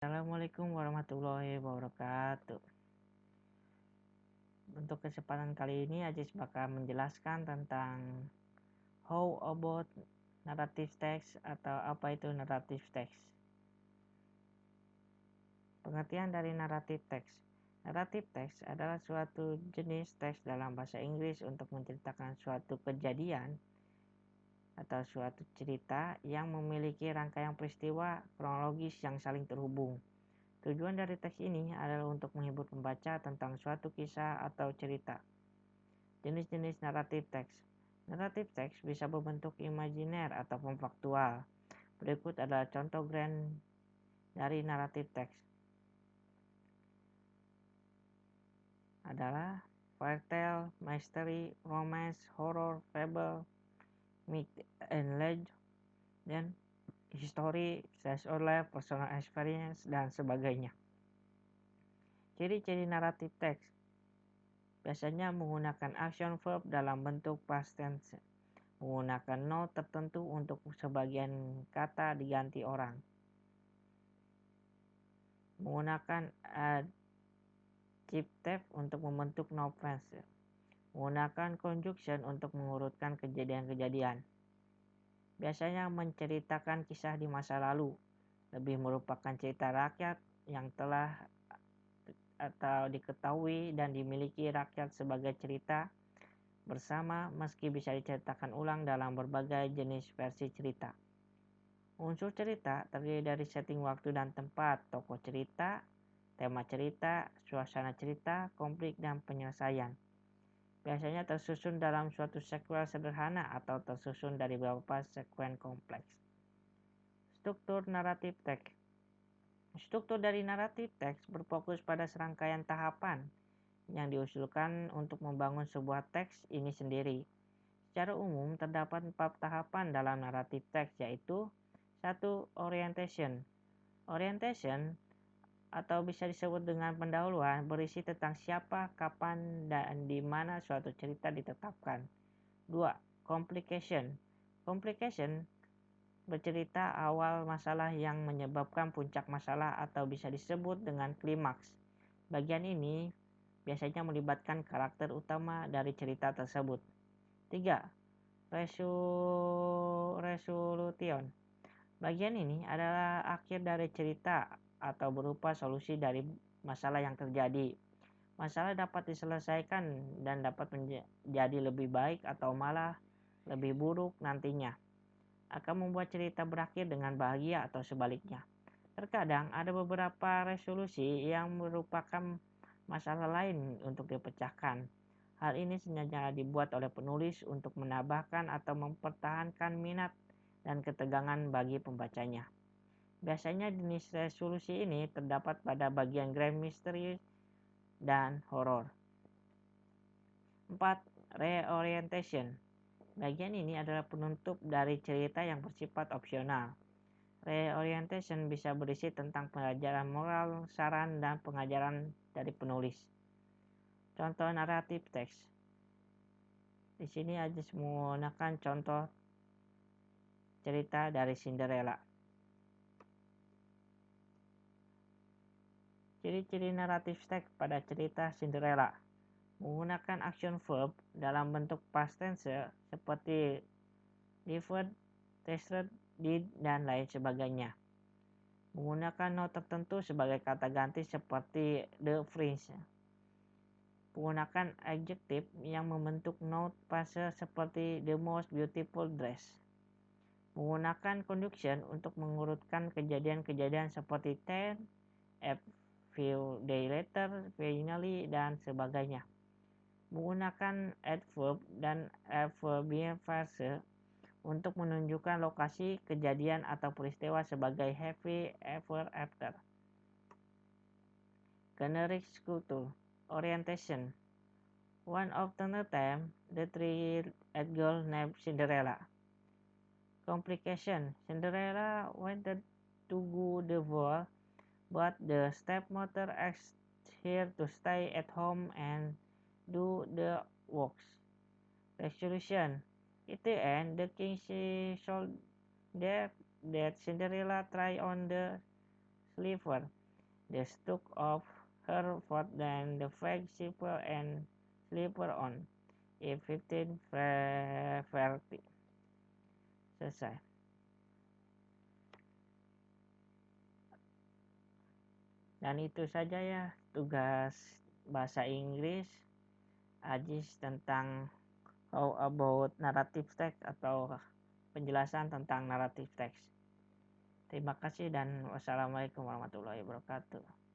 Assalamualaikum warahmatullahi wabarakatuh. Untuk kesempatan kali ini Ajis bakal menjelaskan tentang how about narrative text atau apa itu narrative text. Pengertian dari narrative text. Narrative text adalah suatu jenis teks dalam bahasa Inggris untuk menceritakan suatu kejadian atau suatu cerita yang memiliki rangkaian peristiwa kronologis yang saling terhubung. Tujuan dari teks ini adalah untuk menghibur pembaca tentang suatu kisah atau cerita. Jenis-jenis naratif teks. Naratif teks bisa berbentuk imajiner ataupun faktual. Berikut adalah contoh grand dari naratif teks. Adalah fairy tale, mystery, romance, horror, fable, myth and legend, dan history, slice of life, personal experience, dan sebagainya. Ciri-ciri naratif teks biasanya menggunakan action verb dalam bentuk past tense, menggunakan note tertentu untuk sebagian kata diganti orang, menggunakan adjective untuk membentuk noun phrase, menggunakan conjunction untuk mengurutkan kejadian-kejadian. Biasanya menceritakan kisah di masa lalu, lebih merupakan cerita rakyat yang telah atau diketahui dan dimiliki rakyat sebagai cerita bersama, meski bisa diceritakan ulang dalam berbagai jenis versi cerita. Unsur cerita terdiri dari setting waktu dan tempat, tokoh cerita, tema cerita, suasana cerita, konflik, dan penyelesaian. Biasanya tersusun dalam suatu sekuel sederhana atau tersusun dari beberapa sekuen kompleks. Struktur naratif teks. Struktur dari naratif teks berfokus pada serangkaian tahapan yang diusulkan untuk membangun sebuah teks ini sendiri. Secara umum terdapat 4 tahapan dalam naratif teks, yaitu 1. Orientation. Orientation atau bisa disebut dengan pendahuluan berisi tentang siapa, kapan, dan di mana suatu cerita ditetapkan. 2. Complication. Complication bercerita awal masalah yang menyebabkan puncak masalah atau bisa disebut dengan klimaks. Bagian ini biasanya melibatkan karakter utama dari cerita tersebut. 3. Resolution. Bagian ini adalah akhir dari cerita atau berupa solusi dari masalah yang terjadi. Masalah dapat diselesaikan dan dapat menjadi lebih baik atau malah lebih buruk nantinya. Akan membuat cerita berakhir dengan bahagia atau sebaliknya. Terkadang ada beberapa resolusi yang merupakan masalah lain untuk dipecahkan. Hal ini sengaja dibuat oleh penulis untuk menambahkan atau mempertahankan minat dan ketegangan bagi pembacanya. Biasanya jenis resolusi ini terdapat pada bagian grand mystery dan horror. 4. Reorientation. Bagian ini adalah penutup dari cerita yang bersifat opsional. Reorientation bisa berisi tentang pelajaran moral, saran, dan pengajaran dari penulis. Contoh naratif teks. Di sini Ajis menggunakan contoh cerita dari Cinderella. Ciri-ciri naratif teks pada cerita Cinderella. Menggunakan action verb dalam bentuk past tense seperti delivered, tasted, did, dan lain sebagainya. Menggunakan note tertentu sebagai kata ganti seperti the prince. Menggunakan adjective yang membentuk note phrase seperti the most beautiful dress. Menggunakan conjunction untuk mengurutkan kejadian-kejadian seperti then, a few days later, finally, dan sebagainya. Menggunakan adverb dan adverbial phrase untuk menunjukkan lokasi kejadian atau peristiwa sebagai happy ever after. Generic structure. Orientation. One of the time, the three-eyed girl named Cinderella. Complication. Cinderella wanted to go the ball, but the stepmother asked her to stay at home and do the works. Resolution. At the end, the king solved that Cinderella tried on the sliver, the stroke of her foot, then the flag silver and sliver on E15 selesai. Dan itu saja ya tugas bahasa Inggris Ajis tentang how about narrative text atau penjelasan tentang narrative text. Terima kasih dan wassalamualaikum warahmatullahi wabarakatuh.